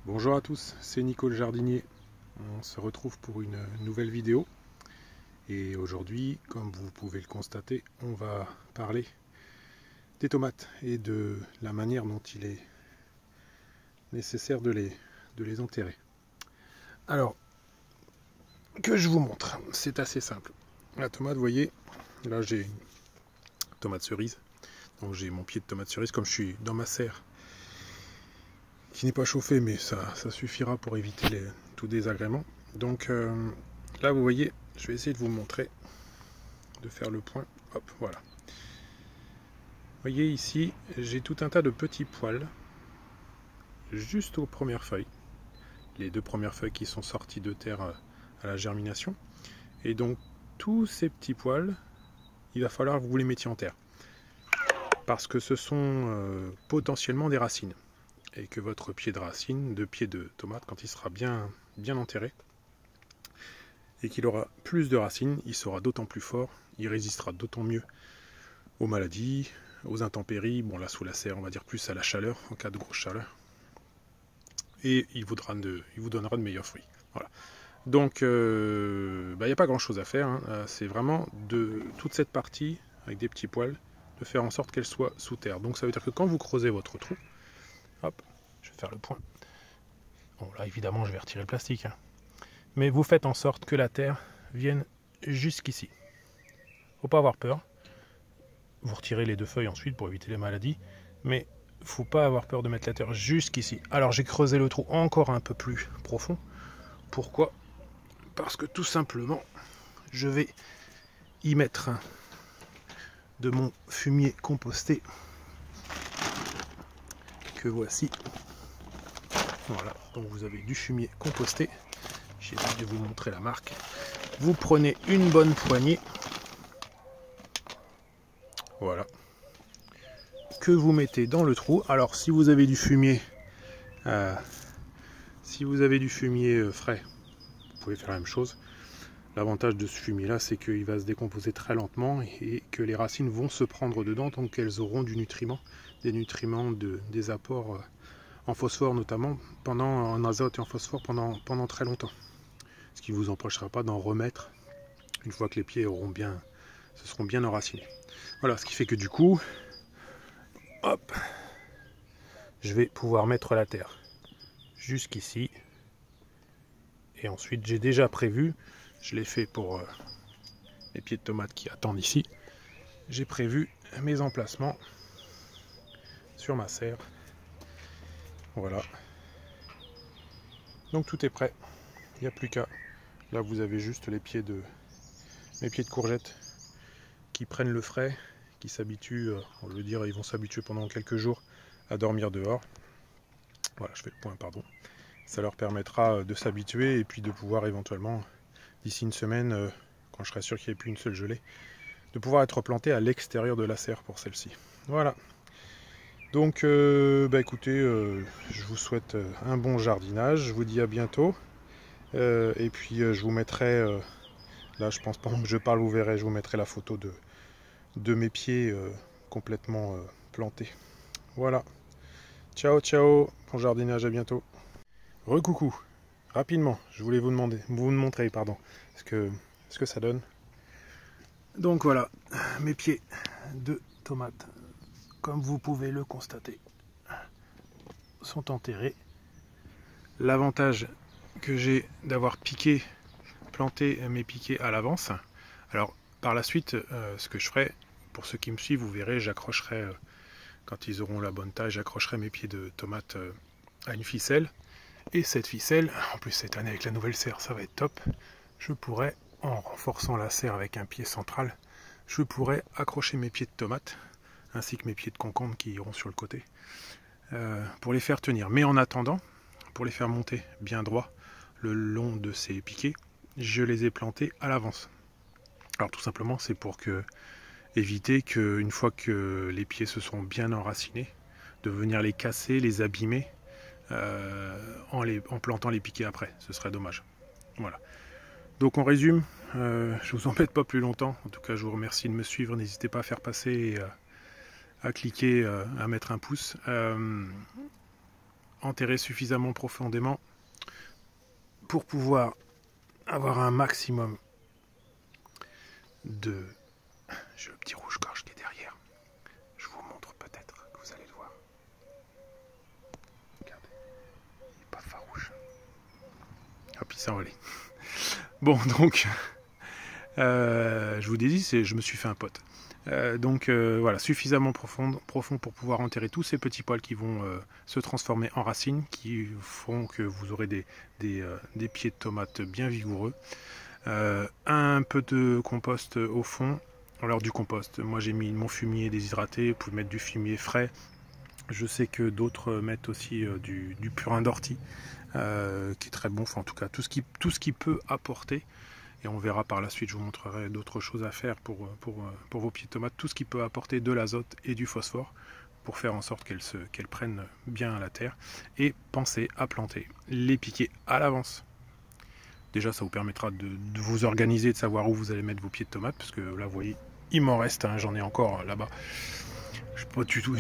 Bonjour à tous, c'est Nico le jardinier. On se retrouve pour une nouvelle vidéo. Et aujourd'hui, comme vous pouvez le constater, on va parler des tomates et de la manière dont il est nécessaire de les enterrer. Alors, que je vous montre, c'est assez simple. La tomate, vous voyez, là j'ai une tomate cerise. Donc j'ai mon pied de tomate cerise, comme je suis dans ma serre qui n'est pas chauffée, mais ça suffira pour éviter tout désagrément. Donc là, vous voyez, je vais essayer de vous montrer, de faire le point. Hop, voilà. Vous voyez ici, j'ai tout un tas de petits poils, juste aux premières feuilles. Les deux premières feuilles qui sont sorties de terre à la germination. Et donc, tous ces petits poils, il va falloir que vous les mettiez en terre. Parce que ce sont potentiellement des racines. Et que votre pied de racine, de pied de tomate, quand il sera bien enterré, et qu'il aura plus de racines, il sera d'autant plus fort, il résistera d'autant mieux aux maladies, aux intempéries, bon là sous la serre on va dire plus à la chaleur, en cas de grosse chaleur, et il vous donnera de meilleurs fruits. Voilà. Donc il n'y a pas grand chose à faire, hein. C'est vraiment de toute cette partie, avec des petits poils, de faire en sorte qu'elle soit sous terre. Donc ça veut dire que quand vous creusez votre trou, hop, je vais faire le point. Bon là évidemment je vais retirer le plastique, hein. Mais vous faites en sorte que la terre vienne jusqu'ici. Faut pas avoir peur. Vous retirez les deux feuilles ensuite pour éviter les maladies. Mais faut pas avoir peur de mettre la terre jusqu'ici. Alors j'ai creusé le trou encore un peu plus profond. Pourquoi? Parce que tout simplement, je vais y mettre de mon fumier composté. Que voici. Voilà, donc vous avez du fumier composté. J'ai envie de vous montrer la marque. Vous prenez une bonne poignée. Voilà. Que vous mettez dans le trou. Alors si vous avez du fumier, frais, vous pouvez faire la même chose. L'avantage de ce fumier là, c'est qu'il va se décomposer très lentement et que les racines vont se prendre dedans, donc elles auront du nutriment, des nutriments, des apports en phosphore notamment, en azote et en phosphore pendant très longtemps. Ce qui ne vous empêchera pas d'en remettre une fois que les pieds se seront bien enracinés. Voilà, ce qui fait que du coup, hop, je vais pouvoir mettre la terre jusqu'ici. Et ensuite, j'ai déjà prévu, je l'ai fait pour les pieds de tomates qui attendent ici, j'ai prévu mes emplacements sur ma serre. Voilà. Donc tout est prêt. Il n'y a plus qu'à. Là, vous avez juste mes pieds de courgettes qui prennent le frais, qui s'habituent, on veut dire, ils vont s'habituer pendant quelques jours à dormir dehors. Voilà, je fais le point, pardon. Ça leur permettra de s'habituer et puis de pouvoir éventuellement, d'ici une semaine, quand je serai sûr qu'il n'y ait plus une seule gelée, de pouvoir être planté à l'extérieur de la serre pour celle-ci. Voilà. Donc, écoutez, je vous souhaite un bon jardinage. Je vous dis à bientôt. Et puis, je vous mettrai, là, je pense pas que je parle, vous verrez, je vous mettrai la photo de mes pieds complètement plantés. Voilà. Ciao, ciao. Bon jardinage, à bientôt. Recoucou. Rapidement, je voulais vous montrer, pardon, ce que ça donne. Donc voilà, mes pieds de tomates, comme vous pouvez le constater, sont enterrés. L'avantage que j'ai d'avoir planté mes piquets à l'avance. Alors par la suite, ce que je ferai, pour ceux qui me suivent, vous verrez, j'accrocherai, quand ils auront la bonne taille, j'accrocherai mes pieds de tomates à une ficelle. Et cette ficelle, en plus cette année avec la nouvelle serre, ça va être top. Je pourrais, en renforçant la serre avec un pied central, je pourrais accrocher mes pieds de tomates, ainsi que mes pieds de concombre qui iront sur le côté, pour les faire tenir. Mais en attendant, pour les faire monter bien droit le long de ces piquets, je les ai plantés à l'avance. Alors tout simplement, c'est pour éviter qu'une fois que les pieds se sont bien enracinés, de venir les casser, les abîmer, en plantant les piquets après. Ce serait dommage. Voilà. Donc on résume, je vous embête pas plus longtemps. En tout cas, je vous remercie de me suivre. N'hésitez pas à faire passer et à cliquer, à mettre un pouce. enterrer suffisamment profondément pour pouvoir avoir un maximum de... J'ai le petit rouge-gorge qui est derrière. Je vous montre peut-être que vous allez le voir. Regardez, il n'est pas farouche. Hop, il s'est envolé. Bon, donc, je vous dis, je me suis fait un pote. Voilà, suffisamment profond pour pouvoir enterrer tous ces petits poils qui vont se transformer en racines, qui font que vous aurez des pieds de tomates bien vigoureux. Un peu de compost au fond. Alors du compost, moi j'ai mis mon fumier déshydraté, vous pouvez mettre du fumier frais. Je sais que d'autres mettent aussi du purin d'ortie, qui est très bon, enfin en tout cas tout ce qui peut apporter. Et on verra par la suite, je vous montrerai d'autres choses à faire pour vos pieds de tomates, tout ce qui peut apporter de l'azote et du phosphore pour faire en sorte qu'elles prennent bien à la terre. Et pensez à planter les piquets à l'avance. Déjà, ça vous permettra de vous organiser, de savoir où vous allez mettre vos pieds de tomates, parce que là, vous voyez, il m'en reste, hein, j'en ai encore là-bas. J'ai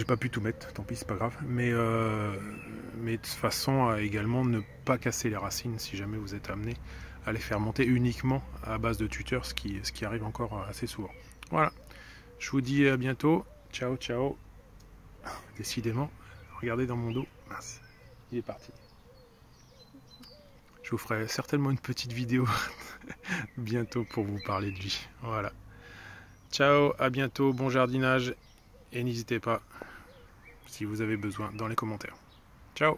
pas pu tout mettre, tant pis, c'est pas grave. Mais de toute façon, également, ne pas casser les racines si jamais vous êtes amené à les faire monter uniquement à base de tuteurs, ce qui arrive encore assez souvent. Voilà, je vous dis à bientôt. Ciao, ciao. Décidément, regardez dans mon dos. Mince, il est parti. Je vous ferai certainement une petite vidéo bientôt pour vous parler de lui. Voilà. Ciao, à bientôt, bon jardinage. Et n'hésitez pas, si vous avez besoin, dans les commentaires. Ciao!